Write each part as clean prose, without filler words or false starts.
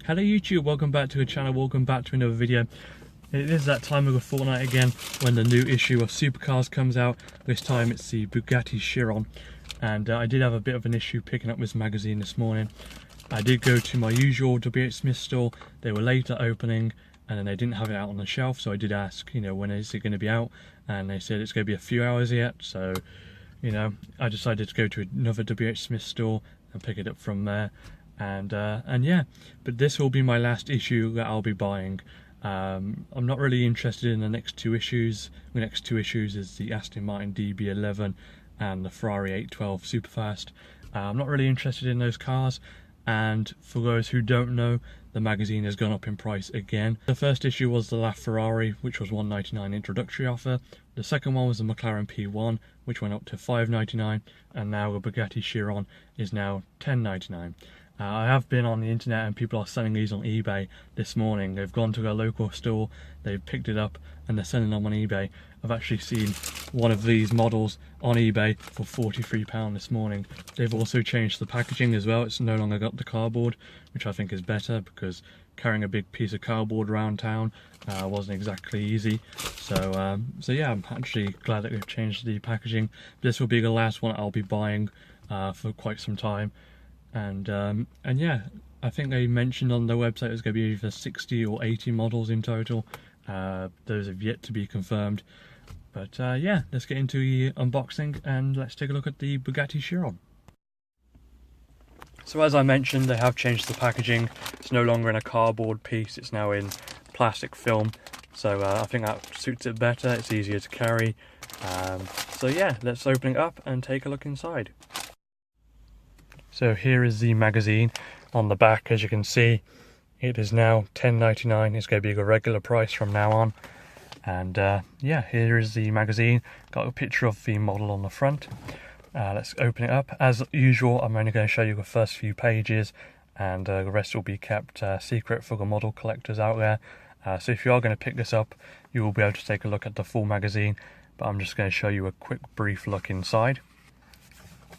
Hello YouTube, welcome back to the channel, welcome back to another video. It is that time of the fortnight again when the new issue of Supercars comes out. This time it's the Bugatti Chiron, and I did have a bit of an issue picking up this magazine this morning. I did go to my usual WH Smith store. They were late at opening and then they didn't have it out on the shelf, so I did ask, when is it going to be out, and they said it's going to be a few hours yet. So I decided to go to another WH Smith store and pick it up from there. And yeah, but this will be my last issue that I'll be buying. I'm not really interested in the next two issues. The next two issues is the Aston Martin DB11 and the Ferrari 812 Superfast. I'm not really interested in those cars, and for those who don't know, the magazine has gone up in price again. The first issue was the LaFerrari, which was $1.99 introductory offer. The second one was the McLaren P1, which went up to $5.99, and now the Bugatti Chiron is now $10.99. I have been on the internet and people are selling these on eBay this morning. They've gone to their local store, they've picked it up and they're selling them on eBay. I've actually seen one of these models on eBay for £43 this morning. They've also changed the packaging as well. It's no longer got the cardboard, which I think is better, because carrying a big piece of cardboard around town wasn't exactly easy. So yeah, I'm actually glad that they've changed the packaging. This will be the last one I'll be buying for quite some time. And yeah, I think they mentioned on their website there's going to be either 60 or 80 models in total. Those have yet to be confirmed. But yeah, let's get into the unboxing and let's take a look at the Bugatti Chiron. So as I mentioned, they have changed the packaging. It's no longer in a cardboard piece, it's now in plastic film. So I think that suits it better, it's easier to carry. So yeah, let's open it up and take a look inside. So here is the magazine. On the back, as you can see, it is now $10.99. It's going to be the regular price from now on. And yeah, here is the magazine. Got a picture of the model on the front. Let's open it up. As usual, I'm only going to show you the first few pages, and the rest will be kept secret for the model collectors out there. So if you are going to pick this up, you will be able to take a look at the full magazine, but I'm just going to show you a quick brief look inside.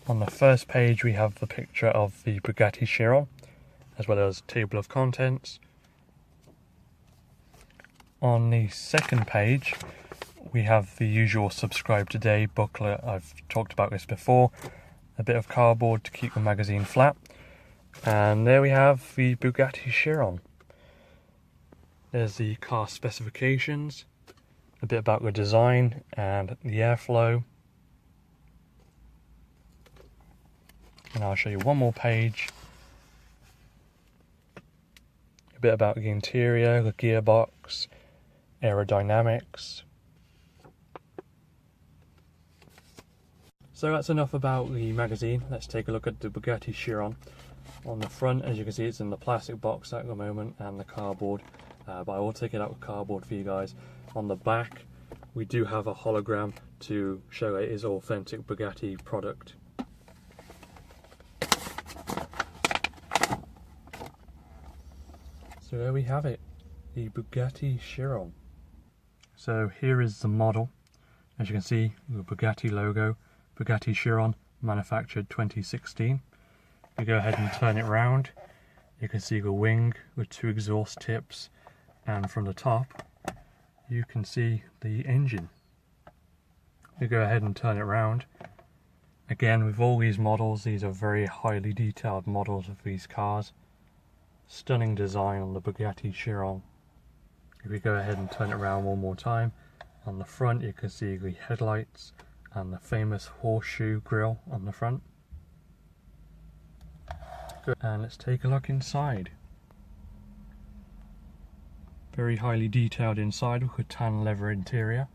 On the first page we have the picture of the Bugatti Chiron, as well as table of contents. On the second page we have the usual subscribe today booklet. I've talked about this before. A bit of cardboard to keep the magazine flat. And there we have the Bugatti Chiron. There's the car specifications, a bit about the design and the airflow. And I'll show you one more page. A bit about the interior, the gearbox, aerodynamics. So that's enough about the magazine. Let's take a look at the Bugatti Chiron. On the front, as you can see, it's in the plastic box at the moment and the cardboard. But I will take it out with cardboard for you guys. On the back, we do have a hologram to show it is authentic Bugatti product. So there we have it, the Bugatti Chiron. So here is the model. As you can see, the Bugatti logo, Bugatti Chiron, manufactured 2016. You go ahead and turn it around. You can see the wing with two exhaust tips, and from the top you can see the engine. You go ahead and turn it around. Again, with all these models, these are very highly detailed models of these cars. Stunning design on the Bugatti Chiron. If we go ahead and turn it around one more time, on the front you can see the headlights and the famous horseshoe grille on the front. Good. And let's take a look inside. Very highly detailed inside with a tan leather interior.